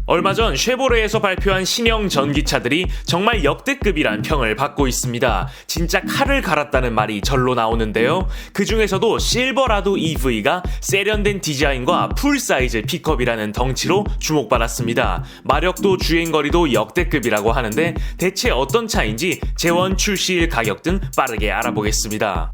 얼마 전 쉐보레에서 발표한 신형 전기차들이 정말 역대급이란 평을 받고 있습니다. 진짜 칼을 갈았다는 말이 절로 나오는데요. 그 중에서도 실버라도 EV가 세련된 디자인과 풀사이즈 픽업이라는 덩치로 주목받았습니다. 마력도 주행거리도 역대급이라고 하는데 대체 어떤 차인지 재원 출시일 가격 등 빠르게 알아보겠습니다.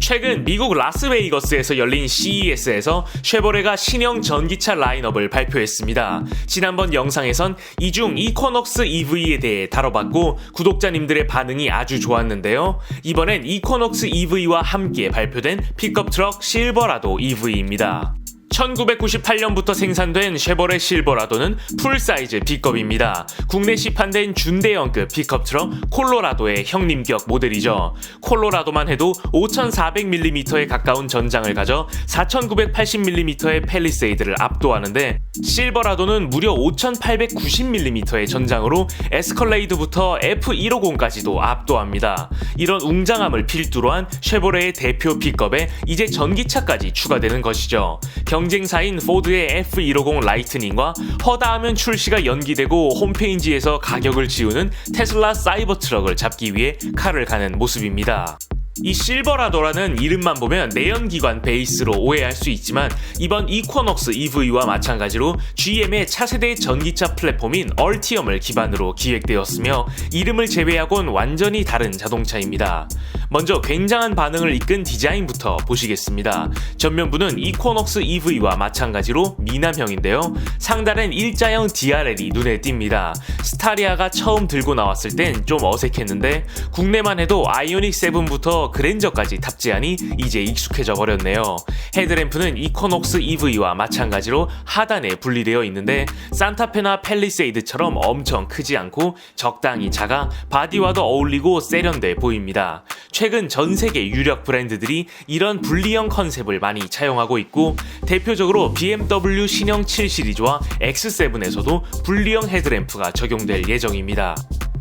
최근 미국 라스베이거스에서 열린 CES에서 쉐보레가 신형 전기차 라인업을 발표했습니다. 지난번 영상에선 이중 이코녹스 EV에 대해 다뤄봤고 구독자님들의 반응이 아주 좋았는데요. 이번엔 이코녹스 EV와 함께 발표된 픽업 트럭 실버라도 EV입니다. 1998년부터 생산된 쉐보레 실버라도는 풀사이즈 픽업입니다. 국내 시판된 준대형급 픽업 트럭 콜로라도의 형님격 모델이죠. 콜로라도만 해도 5400mm에 가까운 전장을 가져 4980mm의 팰리세이드를 압도하는데 실버라도는 무려 5890mm의 전장으로 에스컬레이드부터 F150까지도 압도합니다. 이런 웅장함을 필두로 한 쉐보레의 대표 픽업에 이제 전기차까지 추가되는 것이죠. 경쟁사인 포드의 F150 라이트닝과 허다하면 출시가 연기되고 홈페이지에서 가격을 지우는 테슬라 사이버 트럭을 잡기 위해 칼을 가는 모습입니다. 이 실버라도라는 이름만 보면 내연기관 베이스로 오해할 수 있지만 이번 이코녹스 EV와 마찬가지로 GM의 차세대 전기차 플랫폼인 얼티엄을 기반으로 기획되었으며 이름을 제외하곤 완전히 다른 자동차입니다. 먼저 굉장한 반응을 이끈 디자인부터 보시겠습니다. 전면부는 이코녹스 EV와 마찬가지로 미남형인데요. 상단엔 일자형 DRL이 눈에 띕니다. 스타리아가 처음 들고 나왔을 땐 좀 어색했는데 국내만 해도 아이오닉 7부터 그랜저까지 탑재하니 이제 익숙해져 버렸네요. 헤드램프는 이코녹스 EV와 마찬가지로 하단에 분리되어 있는데 산타페나 팰리세이드처럼 엄청 크지 않고 적당히 작아 바디와도 어울리고 세련돼 보입니다. 최근 전 세계 유력 브랜드들이 이런 분리형 컨셉을 많이 차용하고 있고 대표적으로 BMW 신형 7 시리즈와 X7에서도 분리형 헤드램프가 적용될 예정입니다.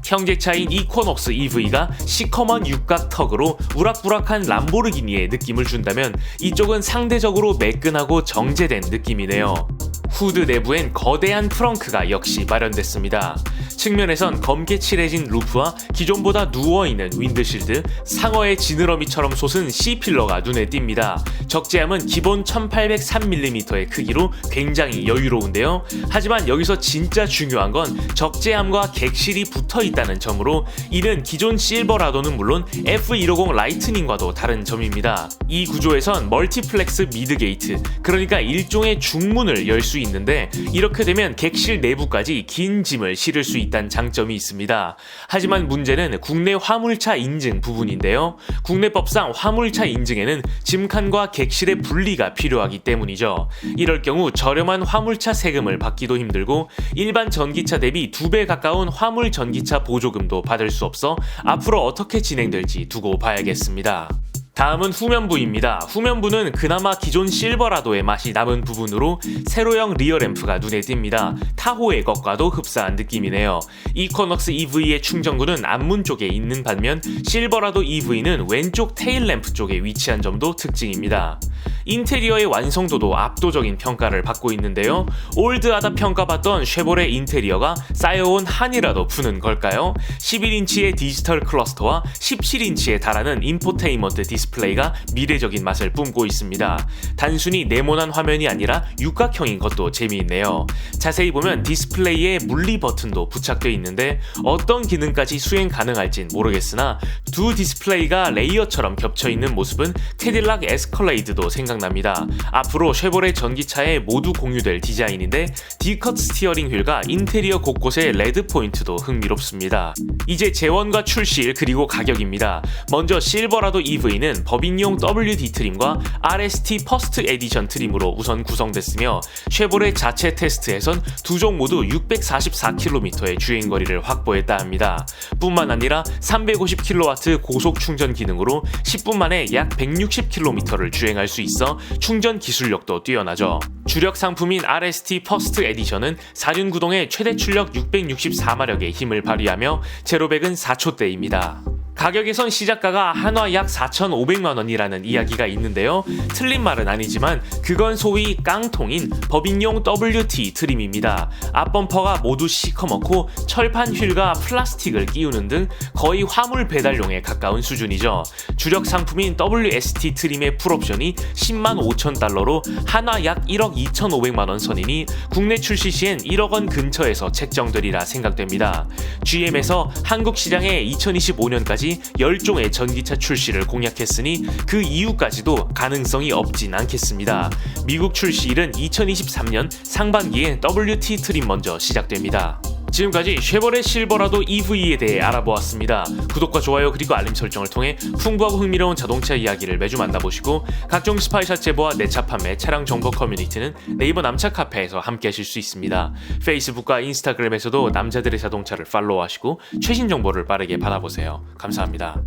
형제차인 이코녹스 EV가 시커먼 육각 턱으로 우락부락한 람보르기니의 느낌을 준다면 이쪽은 상대적으로 매끈하고 정제된 느낌이네요. 후드 내부엔 거대한 트렁크가 역시 마련됐습니다. 측면에선 검게 칠해진 루프와 기존보다 누워있는 윈드실드, 상어의 지느러미처럼 솟은 C필러가 눈에 띕니다. 적재함은 기본 1803mm의 크기로 굉장히 여유로운데요. 하지만 여기서 진짜 중요한 건 적재함과 객실이 붙어있다는 점으로 이는 기존 실버라도는 물론 F150 라이트닝과도 다른 점입니다. 이 구조에선 멀티플렉스 미드게이트, 그러니까 일종의 중문을 열 수 있는데 이렇게 되면 객실 내부까지 긴 짐을 실을 수 있다는 장점이 있습니다. 하지만 문제는 국내 화물차 인증 부분인데요. 국내법상 화물차 인증에는 짐칸과 객실의 분리가 필요하기 때문이죠. 이럴 경우 저렴한 화물차 세금을 받기도 힘들고 일반 전기차 대비 2배 가까운 화물 전기차 보조금도 받을 수 없어 앞으로 어떻게 진행될지 두고 봐야겠습니다. 다음은 후면부입니다. 후면부는 그나마 기존 실버라도의 맛이 남은 부분으로 세로형 리어램프가 눈에 띕니다. 타호의 것과도 흡사한 느낌이네요. 이코녹스 EV의 충전구는 앞문 쪽에 있는 반면 실버라도 EV는 왼쪽 테일램프 쪽에 위치한 점도 특징입니다. 인테리어의 완성도도 압도적인 평가를 받고 있는데요. 올드하다 평가받던 쉐보레 인테리어가 쌓여온 한이라도 푸는 걸까요? 11인치의 디지털 클러스터와 17인치에 달하는 인포테인먼트 디스플레이가 미래적인 맛을 뿜고 있습니다. 단순히 네모난 화면이 아니라 육각형인 것도 재미있네요. 자세히 보면 디스플레이에 물리 버튼도 부착되어 있는데 어떤 기능까지 수행 가능할진 모르겠으나 두 디스플레이가 레이어처럼 겹쳐있는 모습은 캐딜락 에스컬레이드도 생각납니다. 앞으로 쉐보레 전기차에 모두 공유될 디자인인데 D컷 스티어링 휠과 인테리어 곳곳의 레드 포인트도 흥미롭습니다. 이제 재원과 출시일 그리고 가격입니다. 먼저 실버라도 EV는 쉐보레는 법인용 WD 트림과 RST 퍼스트 에디션 트림으로 우선 구성됐으며 쉐보레 자체 테스트에선 두 종 모두 644km의 주행거리를 확보했다 합니다. 뿐만 아니라 350kW 고속 충전 기능으로 10분 만에 약 160km를 주행할 수 있어 충전 기술력도 뛰어나죠. 주력 상품인 RST 퍼스트 에디션은 4륜 구동의 최대 출력 664마력의 힘을 발휘하며 제로백은 4초대입니다. 가격에선 시작가가 한화 약 4,500만원이라는 이야기가 있는데요. 틀린 말은 아니지만 그건 소위 깡통인 법인용 WT 트림입니다. 앞범퍼가 모두 시커멓고 철판 휠과 플라스틱을 끼우는 등 거의 화물 배달용에 가까운 수준이죠. 주력 상품인 WST 트림의 풀옵션이 10만 5천 달러로 한화 약 1억 2,500만원 선이니 국내 출시 시엔 1억 원 근처에서 책정되리라 생각됩니다. GM에서 한국 시장에 2025년까지 10종의 전기차 출시를 공약했으니 그 이후까지도 가능성이 없진 않겠습니다. 미국 출시일은 2023년 상반기에 WT 트림 먼저 시작됩니다. 지금까지 쉐보레 실버라도 EV에 대해 알아보았습니다. 구독과 좋아요 그리고 알림 설정을 통해 풍부하고 흥미로운 자동차 이야기를 매주 만나보시고 각종 스파이샷 제보와 내차 판매, 차량 정보 커뮤니티는 네이버 남차 카페에서 함께 하실 수 있습니다. 페이스북과 인스타그램에서도 남자들의 자동차를 팔로우하시고 최신 정보를 빠르게 받아보세요. 감사합니다.